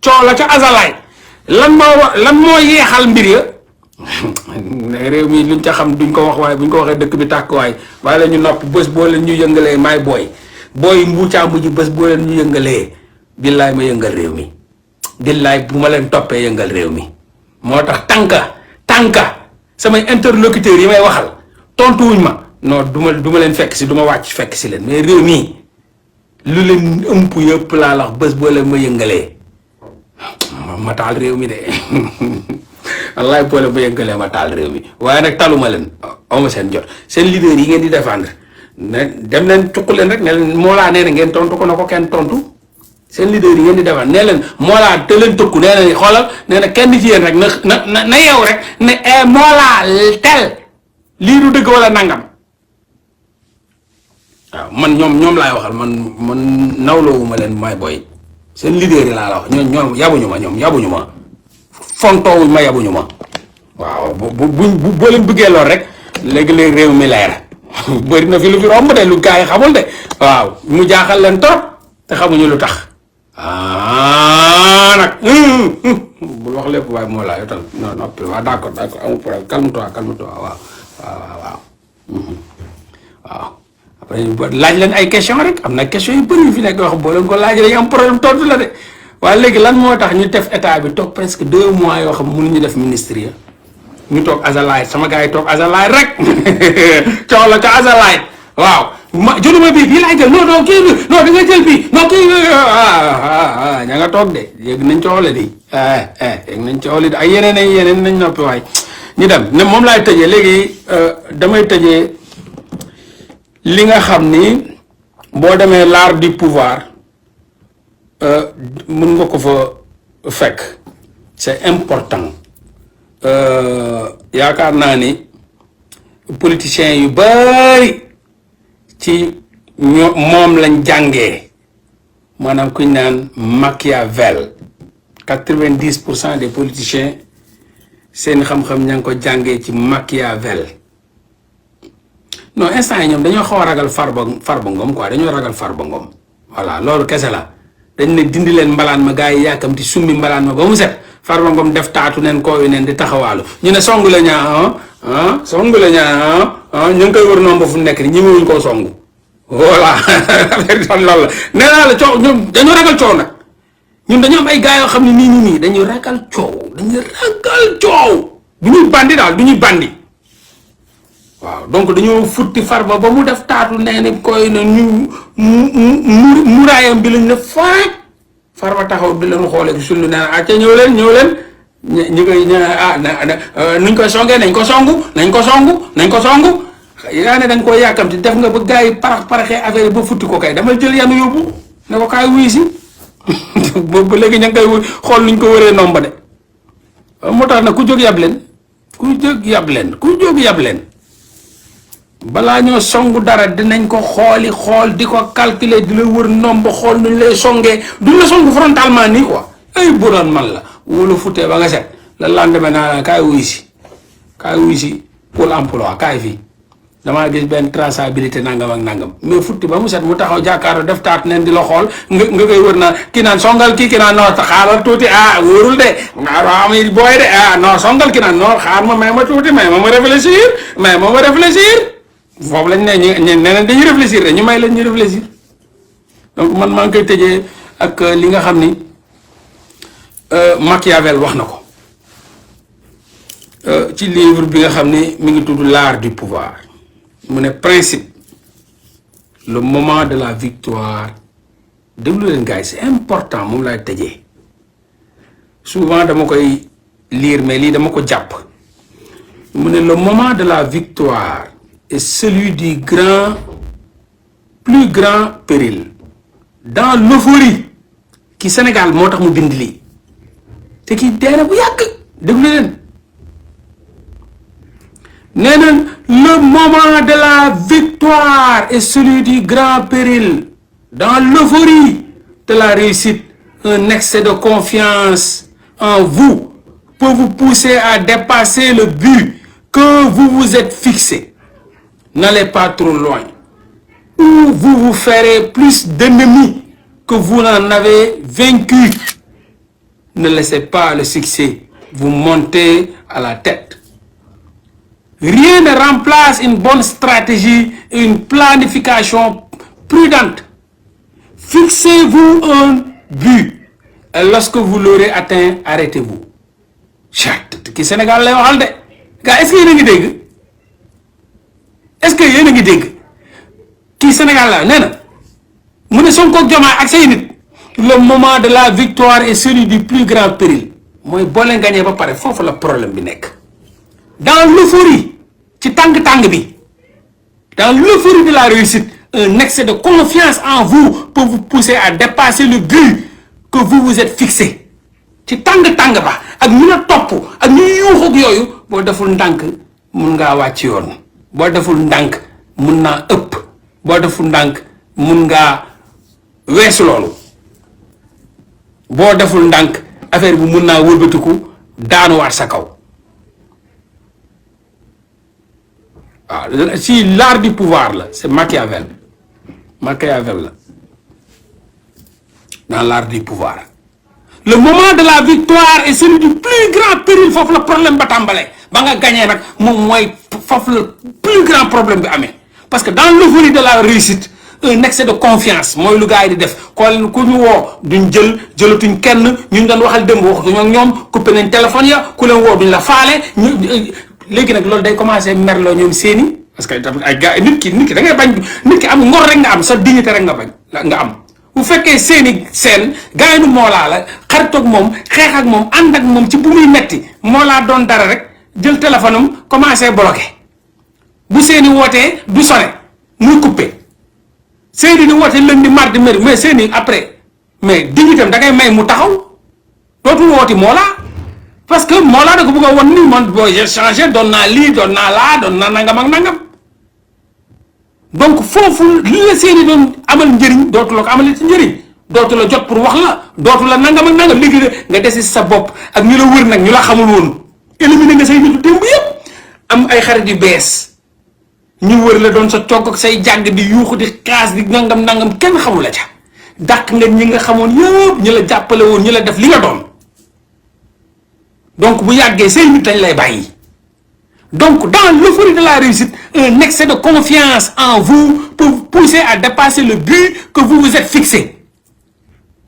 coow la ca azalaay lan moo yeexal mbir ya réew mi luñ ca xam duñ ko wax waaye buñ ko waxee dëkk bi tàkk waaye waaye la ñu nopp bés boo leen ñu yëngalee maay booy mbuucaa mbuji bés boo leen ñu yëngalee billaay ma yëngal réew mi billaay bu ma leen toppee yëngal réew mi moo tax tànka samay interlocuteurs yi may waxal tontuwuñ ma non du ma leen fekk si du ma wàcc fekk si leen mais réew mi lu leen ëmp yëpp laa la wax bés boo leen ma yëngalee ma taal réew mi de wallaay boo leen ma yëngalee ma taal réew mi waaye nag taluma leen awma seen jot seen leader yi ngeen di défendre ne dem leen cuq leen rek ne leen moo laa nee na ngeen tontu ko na ko kenn tontu seen leader yi ngeen di défendre nee leen moo laa te leen tëkku nee na xoolal nee na kenn ci yéen rek na yeew rek ne moo laa tel lii du dëgg wala nangam waaw man ñoom laay waxal man nawloowuma leen may booy seen leader yi laa la wax ñoom yabuñu ma fontoowuñ ma yabuñu ma waaw boo leen bëggee lool rek léegi-léegi réew mi leer bëri na fi lu fi romb de lu gars yi xamul de waaw mu jaaxal leen trop te xamuñu lu tax nag bul wax lépp waaye moo laa yow tam non noppi waaw d'accord amul problème calme-toi waaw après laaj leen ay question rek am na question yu bëri yu fi nekk wax boo leen ko laaj dañu am problème tontu la de waaye léegi lan moo tax ñu def état bi toog presque 2 mois yoo xam mënuñu def ministre ya ñu toog azalaay sama gars yi toog azalaay rek coow la ca azalaay waaw ma jëluma bii laay jël non kii bi non da nga jël bii non kii ña nga toog de yéeg nañ coow la di yéeg nañ coow la di ay yeneen nañ noppi waay ñu dem ne moom laay tëjee léegi damay tëjee li nga xam ni boo demee l'art du pouvoir mën nga ko fa fekk c'est important yaakaar naa ni politiciens yu bari ci moom lañ jàngee maanaam kuñ naan Machiavel 90% des politiciens seen xam-xam ña ngi ko jàngee ci Machiavel non instant yi ñoom dañoo xaw a ragal Farba Ngom quoi dañoo ragal Farba Ngom voilà loolu kese la dañ ne dindi leen mbalaan ma gars yi yàkkamti summi mbalaan ma ba mu set Farba Ngom def taatu neen kooyu neen di taxawaalu ñu ne songu la ñaa songu la ñaa ñu ngi koy wër noonu ba fu nekk ni ñemewuñ koo songu voilà affaire loolu la nee naa la coow ñoom dañoo ragal coow nag ñun dañoo am ay gars yoo xam ne nii dañu ragal coow du ñuy bandi daal du ñuy bandi waaw donc dañoo futti Farba ba mu def taatu nee ni koy na ñu muraayam bi lañ ne faaj Farba taxaw di leen xoolee sul lu nee na ca ñëw leen ñu koy nuñ koy songee nañ ko songu yaa ne dañ koy yàkkamti def nga ba gars yi paraxee affaire yi ba futti ko kay dama jël yanu yóbbu ne ko kaay wuy si ba léegi ña ngi koy xool nuñ ko wëree nomba de moo tax nag ku jóg yab leen balaa ñoo songu dara dinañ ko xool di ko calculer di la wër nomba xool nuñ lay songee duñ la songu frontalement nii quoi ay bu doon man la wala futtee ba nga set la lendemain naa la kaay wuy si pour emploi kaay fii damaa gis benn traçabilité nangam ak nangam mais futti ba mu set mu taxaw jàkkaarloo def taat neen di la xool nga koy wër naa kii naan songal kii naan non xaaral tuuti wóorul de am booy de non songal kii naan non xaar ma may ma tuuti may ma réfléchir foofu lañ ne ñu neneen dañuy réfléchir de ñu may leen ñu réfléchir donc man maa ngi koy tëjee ak li nga xam ni Machiavel wax na ko ci livre bi nga xam ni mi ngi tudd l'art du pouvoir mu ne principe le moment de la victoire déglu leen gars yi c'est important moom laay tëjee souvent dama koy lire mais lii dama ko jàpp mu ne le moment de la victoire est celui du plus grand péril dans l'euphorie ki Sénégal moo tax mu bind lii te kii deena bu yàgg déglu leen nee na le moment de la victoire est celui du grand péril dans l'euphorie de la réussite un excès de confiance en vous peut vous pousser à dépasser le but que vous vous êtes fixé. N'allez pas trop loin ou vous vous ferez plus d'ennemis que vous n'en avez vaincu. ne laissez pas le succès vous monter à la tête. Rien ne remplace une bonne stratégie et une planification prudente. Fixez-vous un but et lorsque vous l'aurez atteint, arrêtez-vous. Ki Sénégal lay waxal de gars, est-ce que yéen a ngi dégg est-ce que yéen a ngi dégg kii Sénégal la nee na mu ne Sonko ak Diomaye ak say nit le moment de la victoire est celui du plus grand péril mooy boo leen gagné ba pare foofu la problème bi nekk. Dans l'euphorie ci tàng-tàng bi dans l'euphorie de la réussite un excès de confiance en vous peut vous pousser à dépasser le but que vous vous êtes fixé ci tàng-tàng ba ak ñu la topp ak ñu yuuxu ak yooyu boo deful ndànk mun ngaa wàcc yoon boo deful ndànk mun naa ëpp boo deful ndànk mun ngaa weesu loolu boo deful ndànk affaire bi mun naa wëlbatiku daanuwaat sa kaw. waaw si l'art du pouvoir la c'est Machiavel la dans l'art du pouvoir le moment de la victoire est celui du plus grand péril foofu la problème ba tàmbalee ba nga gagné nag moom mooy foofu la plus grand problème bi amee parce que dans l'euphorie de la réussite un excès de confiance mooy lu gars yi di def ku ñu woo duñ jëlatuñ kenn ñu doon waxal démb waxatuñ ak ñoom coupé nañ téléphone ya ku leen woo duñ la faale léegi nag loolu day commencé merloo ñoom seeni parce que tamit ay gars nit ki da ngay bañ nit ki am ngor rek nga am sa dignité rek nga am bu fekkee seeni seen gars yi nu moolaa la xaritoog moom xeex ak moom ànd ak moom ci bu muy metti moolaa doon dara rek jël téléphone am commencé bloqué bu seeni wootee du sonné muy coupé seeni di woote lundi mardi mercredi mais seeni après mais dignité am da ngay may mu taxaw dootul wooti moolaa parce que moolaa da ko bëgg a won ni man boo j'ai changé doon naa lii doon naa laa doon naa nangam ak nangam donc foofu li la seeni doon amal njëriñ dootu la ko amal ci njëriñ dootu la jot pour wax la dootu la nangam ak nangam léegi nga desi sa bopp ak ñu la wër nag ñu la xamul woon éliminer nga say nitu démb yëpp am ay xarit yu bees ñu wër la doon sa togg ak say jàgg di yuuxu di xaas di nangam kenn xamul la ca dàq nga ñi nga xamoon yëpp ñu la jàppale woon ñu la def li nga doon donc bu yàggee say nit dañ lay bàyyi. Donc, dans l'euphorie de la réussite, un excès de confiance en vous peut vous pousser à dépasser le but que vous vous êtes fixé.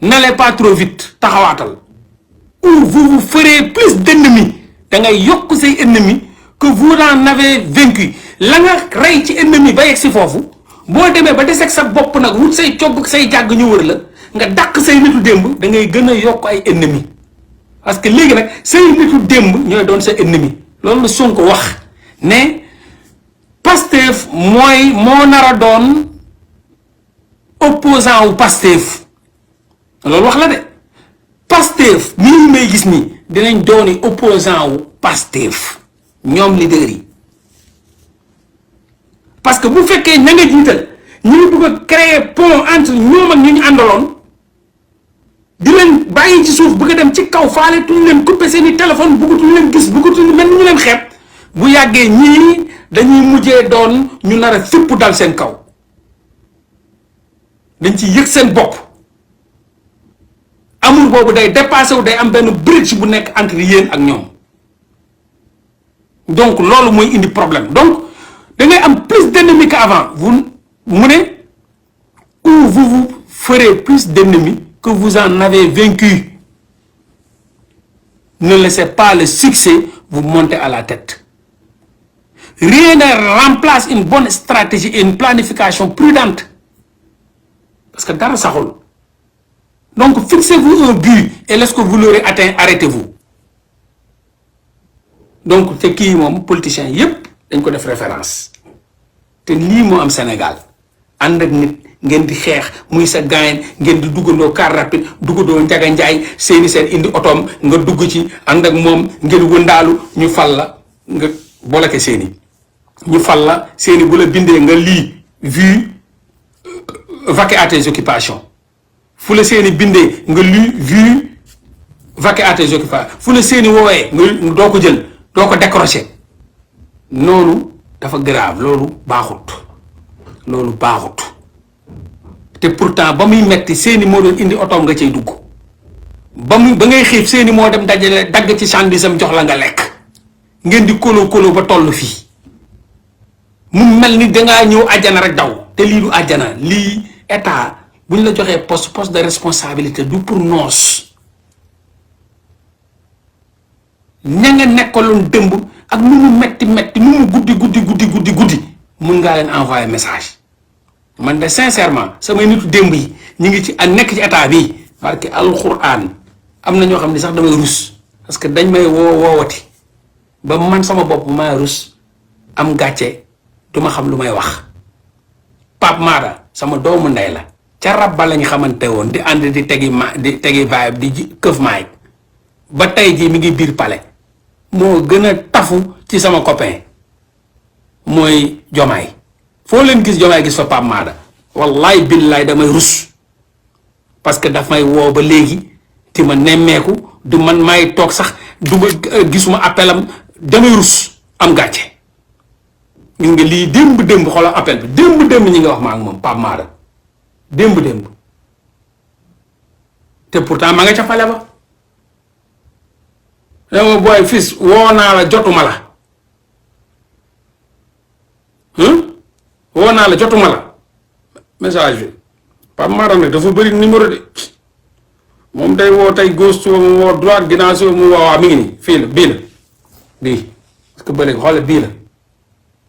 N'allez pas trop vite, taxawaatal. Ou vous vous ferez plus d'ennemis. Da ngay yokk say ennemis que vous en avez vaincu. La nga rey ci ennemi ba yegg si foofu boo demee ba deseg sa bopp nag wut say cogg say jàgg ñu wër la nga dàq say nitu démb da ngay gën a yokk ay ennemis parce que léegi nag say nitu démb ñooy doon sa ennemi. loolu la Sonko wax ne Pastef moo nar a doon opposant wu Pastef loolu wax la de Pastef nii may gis nii dinañ dooni opposant wu Pastef ñoom leader yi parce que bu fekkee ña nga jiital ñu ngi bëgg a créer pont entre ñoom ak ñu ñu àndaloon di leen bàyyi ci suuf bëgg a dem ci kaw faale tuñ leen coupé seeni téléphone bëggatuñ leen gis bëggatuñ mel ni ñu leen xeeb bu yàggee ñii dañuy mujjee doon ñu nar a fipp dal seen kaw dañ ci yëg seen bopp amour boobu day dépassé wu day am benn bridge bu nekk entre yéen ak ñoom donc loolu mooy indi problème donc da ngay am plus d'ennemis qu'avant vous mu ne ou vous ferez plus d'ennemis que vous en avez vaincu. Ne laissez pas le succès vous monter à la tête. Rien ne remplace une bonne stratégie et une planification prudente. Parce que dara saxul. Donc fixez-vous un but et lorsque vous l'aurez atteint, arrêtez-vous. Donc te kii moom politiciens yépp dañ ko def référence. te lii moo am Sénégal ànd ak nit ngeen di xeex muy sa gaañ ngeen di duggandoo car rapide duggandoo njaga njaay seeni seen indi otoom nga dugg ci ànd ak moom ngeen wëndaalu ñu fal la nga boleke seeni ñu fal la seeni bu la bindee nga lii vu vaquer à tes occupations fu la seeni bindee nga lii vu vaquer à tes occupations fu la seeni woowee nga doo ko jël doo ko décrocher noonu dafa grave loolu baaxut te pourtant ba muy metti seeni moo doon indi otoom nga cay dugg ba ngay xiif seeni moo dem dajale dagg ci sandisam jox la nga lekk ngeen di kolo ba toll fii mu mel ni dangaa ñëw àjjana rek daw te lii du àjjana lii état bu ñu la joxee poste de responsabilité du pour noos ña nga nekkaloon dëmb ak nu mu metti nu mu guddi mun ngaa leen envoyer message man de sincèrement samay nitu démb yi ñu ngi ci nekk ci état bi parce que alxuraan am na ñoo xam ne sax damay rus parce que dañ may woowati ba man sama bopp maa rus am gàcce duma xam lu may wax. Pape Maada sama doomu ndey la ca rabba lañ xamante woon di ànd di tegi vibe di këf maay ba tey jii mi ngi biir palais moo gën a tafu ci sama copain mooy Jomaay foo leen gis Jomaay gis fa Pape Maada wallaay billaay damay rus parce que daf may woo ba léegi ti ma nemmeeku du man may toog sax du ma gisuma appelam damay rus am gàcce. gis nga lii démb xoolal appel bi démb ñi nga wax ma ak moom Pape Maada démb te pourtant ma nga ca fale ba dama booy fils woo naa la jotuma la message bi Pape Maada nag dafa bëri numéro de moom day woo tey gauche suba mu woo droite ginnaaw suba mu woo mi ngi nii fii la bii parce que ba léegi xoolal bii la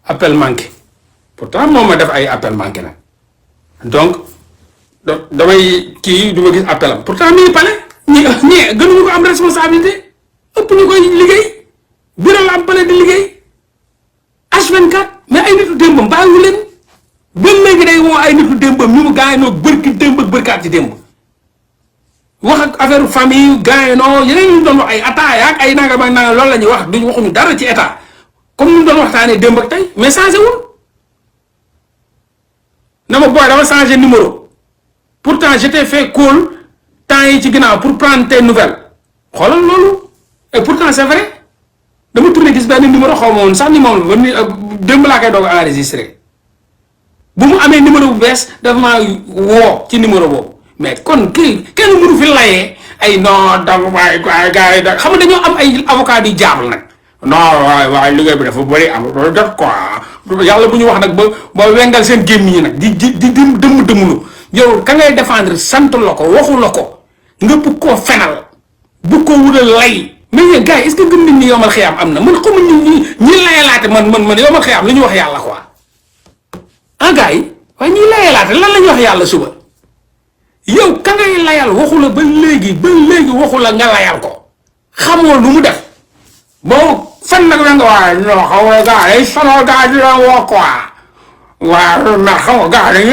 appel manqué pourtant moom ma def ay appel manqué nag donc damay kii du ma gis appel am pourtant mi ngi pale ñi gënuñu ko am responsabilité ëpp ñu koy liggéey bureau la am pale di liggéey H24 mais ay nitu démbam bàyyiwu leen ba léegi day woo ay nitu démbam ñu mu gaayinoo bërki démb ak bërkaat ci démb wax ak affaire famille gaayinoo yeneen ñu doon wax ay ataaya ak ay nangam ak nangam loolu la ñuy wax duñu waxuñu dara ci état comme ni ñu doon waxtaanee démb ak tey mais changé wul na ma booy dama changé numéro pourtant j'étais fait call temps yi ci ginnaaw pour prendre tes nouvelles xoolal loolu et pourtant c'est vrai dama tourné gis benn numéro xaw ma woon sax ni moom ba ni démb laa koy doog a enregistré bu mu amee numéro bu bees dafa maa woo ci numéro boobu mais kon kenn mënu fi layee ay non dama waaye gars yi da xam nga dañoo am ay avocat di jaabal nag. non waaye liggéey bi dafa bëri am loolu def quoi yàlla bu ñu wax nag ba wengal seen gémmiñ nag di dëmm yow ka ngay défendre sant la ko waxu la ko nga bëgg koo fenal bëgg koo wutal lay mais yéen gars yi est-ce que gëm nañ ni yomal xiyaam am na man xamu ñi layalaate man yomal xiyaam lu ñu wax yàlla quoi ah gars yi waaye ñi layalaate lan la ñu wax yàlla suba yow ka ngay layal waxu la ba léegi waxu la nga layal ko xamoo lu mu def bon fan nag la nga waaye ñoo xaw a gars yi sonal gars yi di la woo quoi waaw mais xam nga gars yi